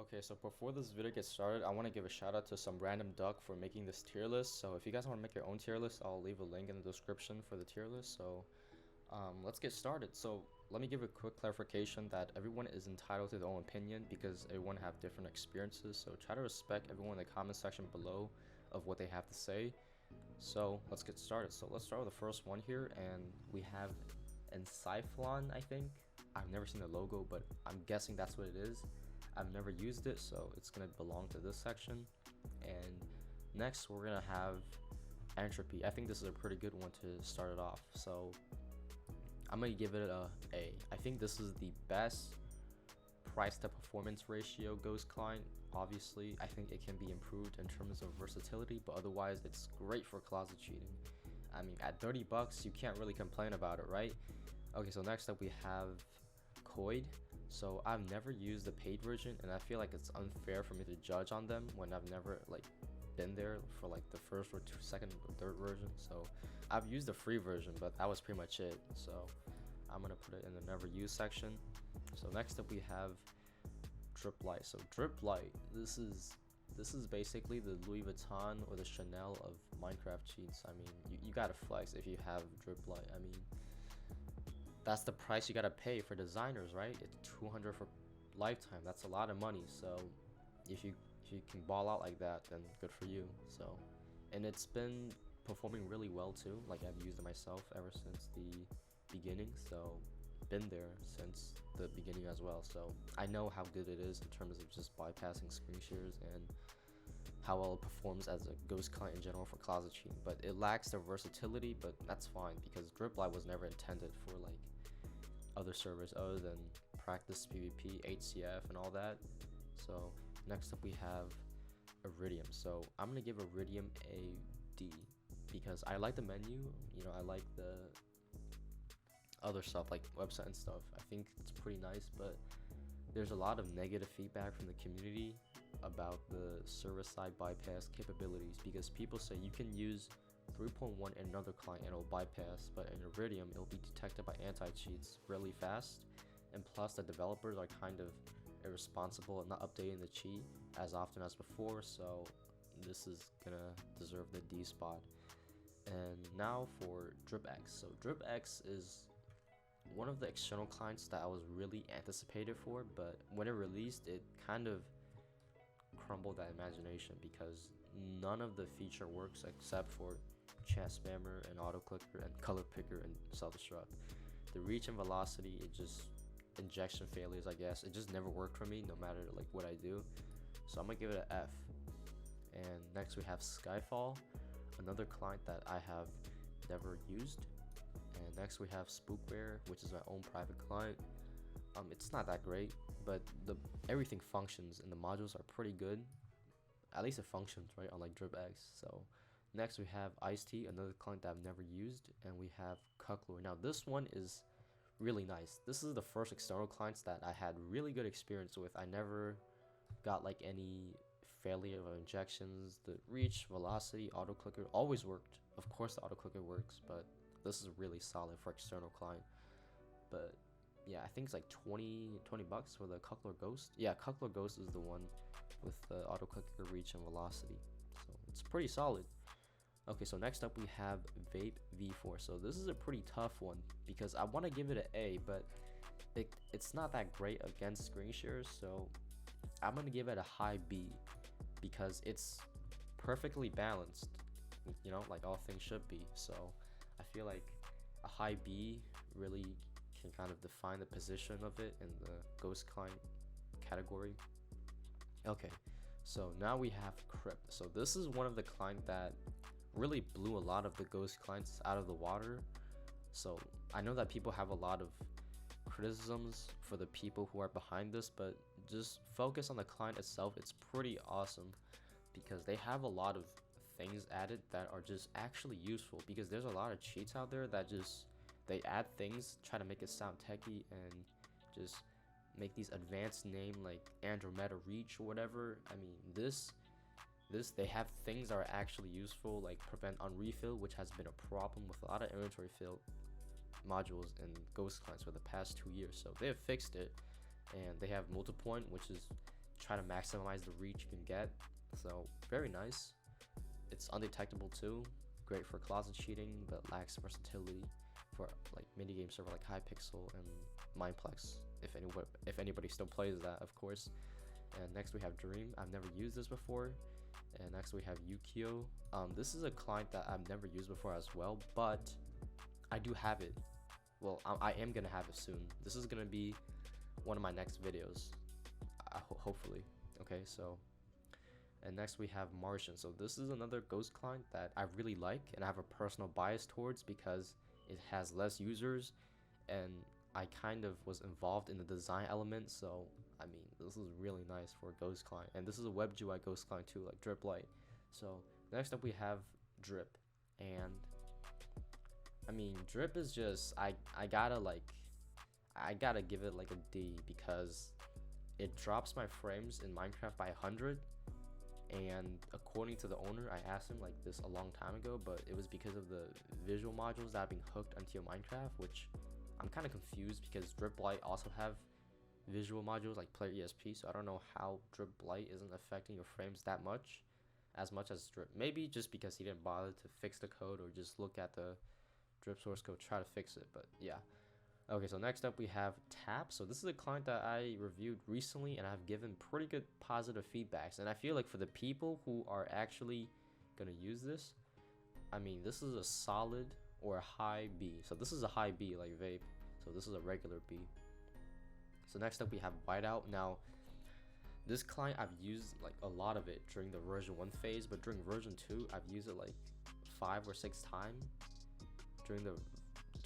Okay, so before this video gets started, I want to give a shout out to some random duck for making this tier list. So if you guys want to make your own tier list, I'll leave a link in the description for the tier list. So let's get started. So let me give a quick clarification that everyone is entitled to their own opinion because everyone have different experiences. So try to respect everyone in the comment section below of what they have to say. So let's get started. So let's start with the first one here, and we have Encyclon, I think. I've never seen the logo, but I'm guessing that's what it is. I've never used it, so it's gonna belong to this section. And next we're gonna have Entropy. I think this is a pretty good one to start it off, so I'm gonna give it a A. I think this is the best price to performance ratio ghost client. Obviously I think it can be improved in terms of versatility, but otherwise it's great for closet cheating. I mean, at 30 bucks you can't really complain about it, right? Okay, so next up we have Coid. So I've never used the paid version, and I feel like it's unfair for me to judge on them when I've never been there for like the first or second or third version. So I've used the free version, but that was pretty much it. So I'm gonna put it in the never used section. So next up we have Drip Light. So Drip Light, this is basically the Louis Vuitton or the Chanel of Minecraft cheats. I mean, you gotta flex if you have Drip Light. I mean, that's the price you gotta pay for designers, right? It's 200 for lifetime. That's a lot of money. So if you can ball out like that, then good for you. So, and it's been performing really well too. Like, I've used it myself ever since the beginning, so been there since the beginning as well. So I know how good it is in terms of just bypassing screen shares and how well it performs as a ghost client in general for closet cheating. But it lacks the versatility, but that's fine because Drip Light was never intended for like other servers other than practice PvP, HCF, and all that. So next up we have Iridium. So I'm gonna give Iridium a D because I like the menu. You know, I like the other stuff like website and stuff. I think it's pretty nice, but there's a lot of negative feedback from the community about the server-side bypass capabilities because people say you can use 3.1 in another client and it'll bypass, but in Iridium it'll be detected by anti-cheats really fast, and plus the developers are kind of irresponsible and not updating the cheat as often as before, so this is gonna deserve the D spot. And now for DripX. So DripX is one of the external clients that I was really anticipated for, but when it released it kind of crumbled that imagination because none of the feature works except for chat spammer and auto clicker and color picker and self-destruct. The reach and velocity, it just injection failures, I guess. It just never worked for me no matter like what I do, so I'm gonna give it an F. And next we have Skyfall, another client that I have never used. And next we have Spookware, which is my own private client. It's not that great, but everything functions and the modules are pretty good. At least it functions, right, unlike DripX. So next we have Ice-T, another client that I've never used, and we have Cochlear. Now this one is really nice. This is the first external clients that I had really good experience with. I never got like any failure of injections. The reach, velocity, auto clicker always worked. Of course the auto clicker works, but this is really solid for external client. But yeah, I think it's like 20 bucks for the Cochlear Ghost. Yeah, Cochlear Ghost is the one with the auto clicker, reach, and velocity, so it's pretty solid. Okay, so next up we have Vape V4. So this is a pretty tough one because I want to give it an A, but it's not that great against screen shares, so I'm gonna give it a high B because it's perfectly balanced, you know, like all things should be. So I feel like a high B really can kind of define the position of it in the ghost client category. Okay, so now we have Crypt. So this is one of the clients that really blew a lot of the ghost clients out of the water. So I know that people have a lot of criticisms for the people who are behind this, but just focus on the client itself. It's pretty awesome because they have a lot of things added that are just actually useful, because there's a lot of cheats out there that just they add things, try to make it sound techy, and just make these advanced name like Andromeda Reach or whatever. I mean, this they have things that are actually useful, like prevent unrefill, which has been a problem with a lot of inventory fill modules and ghost clients for the past 2 years. So they have fixed it, and they have multipoint, which is try to maximize the reach you can get. So very nice. It's undetectable too, great for closet cheating, but lacks versatility for like mini game server like Hypixel and Mineplex, if anybody still plays that, of course. And next we have Dream. I've never used this before. And next we have Yukio. This is a client that I've never used before as well, but I do have it. Well, I am gonna have it soon. This is gonna be one of my next videos, hopefully. Okay, so, and next we have Martian. So this is another ghost client that I really like and I have a personal bias towards because it has less users and I kind of was involved in the design element. So I mean, this is really nice for a ghost client, and this is a WebGUI ghost client too, like Drip Lite. So next up we have Drip, and I mean, Drip is just, I gotta give it like a D because it drops my frames in Minecraft by 100. And according to the owner, I asked him like this a long time ago, but it was because of the visual modules that have been hooked onto your Minecraft, which I'm kind of confused because Drip Lite also have visual modules like Player ESP, so I don't know how Drip Lite isn't affecting your frames that much as Drip. Maybe just because he didn't bother to fix the code or just look at the Drip source code, try to fix it, but yeah. Okay, so next up we have Tap. So this is a client that I reviewed recently and I've given pretty good positive feedbacks, and I feel like for the people who are actually gonna use this, I mean, this is a solid or a high B. So this is a high B like Vape, so this is a regular B. So next up we have Whiteout. Now this client I've used like a lot of it during the version 1 phase, but during version 2 I've used it like 5 or 6 times during the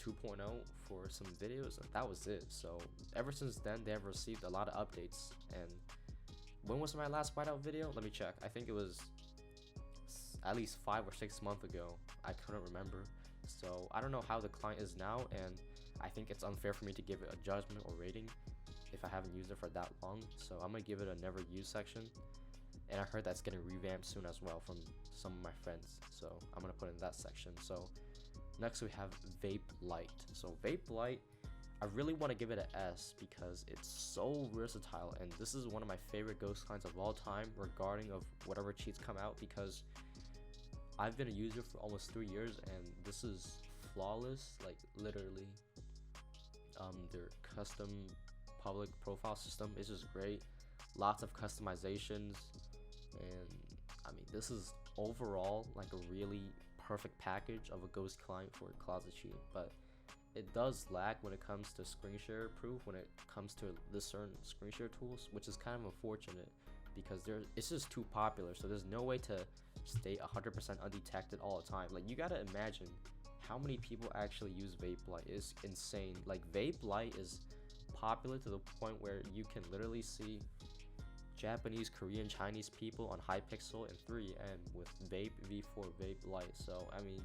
2.0 for some videos, and that was it. So ever since then they have received a lot of updates. And when was my last Whiteout video? Let me check. I think it was at least 5 or 6 months ago. I couldn't remember, so I don't know how the client is now, and I think it's unfair for me to give it a judgment or rating if I haven't used it for that long. So I'm gonna give it a never use section, and I heard that's getting revamped soon as well from some of my friends, so I'm gonna put in that section. So next we have Vape Lite. So Vape Lite, I really want to give it an S because it's so versatile, and this is one of my favorite ghost clients of all time regarding of whatever cheats come out, because I've been a user for almost 3 years and this is flawless, like literally. Their custom public profile system is just great, lots of customizations, and I mean, this is overall like a really perfect package of a ghost client for a closet cheat. But it does lack when it comes to screen share proof, when it comes to the certain screen share tools, which is kind of unfortunate because it's just too popular, so there's no way to stay 100% undetected all the time. Like, you gotta imagine how many people actually use Vape Lite. Is insane. Like, Vape Lite is popular to the point where you can literally see Japanese, Korean, Chinese people on Hypixel and 3M with Vape V4 Vape Lite. So I mean,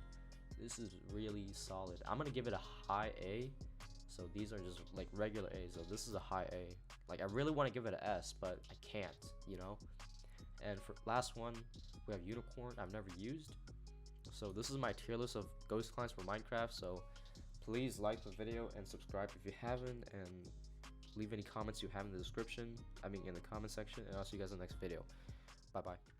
this is really solid. I'm gonna give it a high A. So these are just like regular A's. So this is a high A. Like, I really want to give it an S, but I can't, you know. And for last one, we have Unicorn. I've never used. So this is my tier list of ghost clients for Minecraft. So please like the video and subscribe if you haven't, and leave any comments you have in the description. I mean, in the comment section, and I'll see you guys in the next video. Bye bye.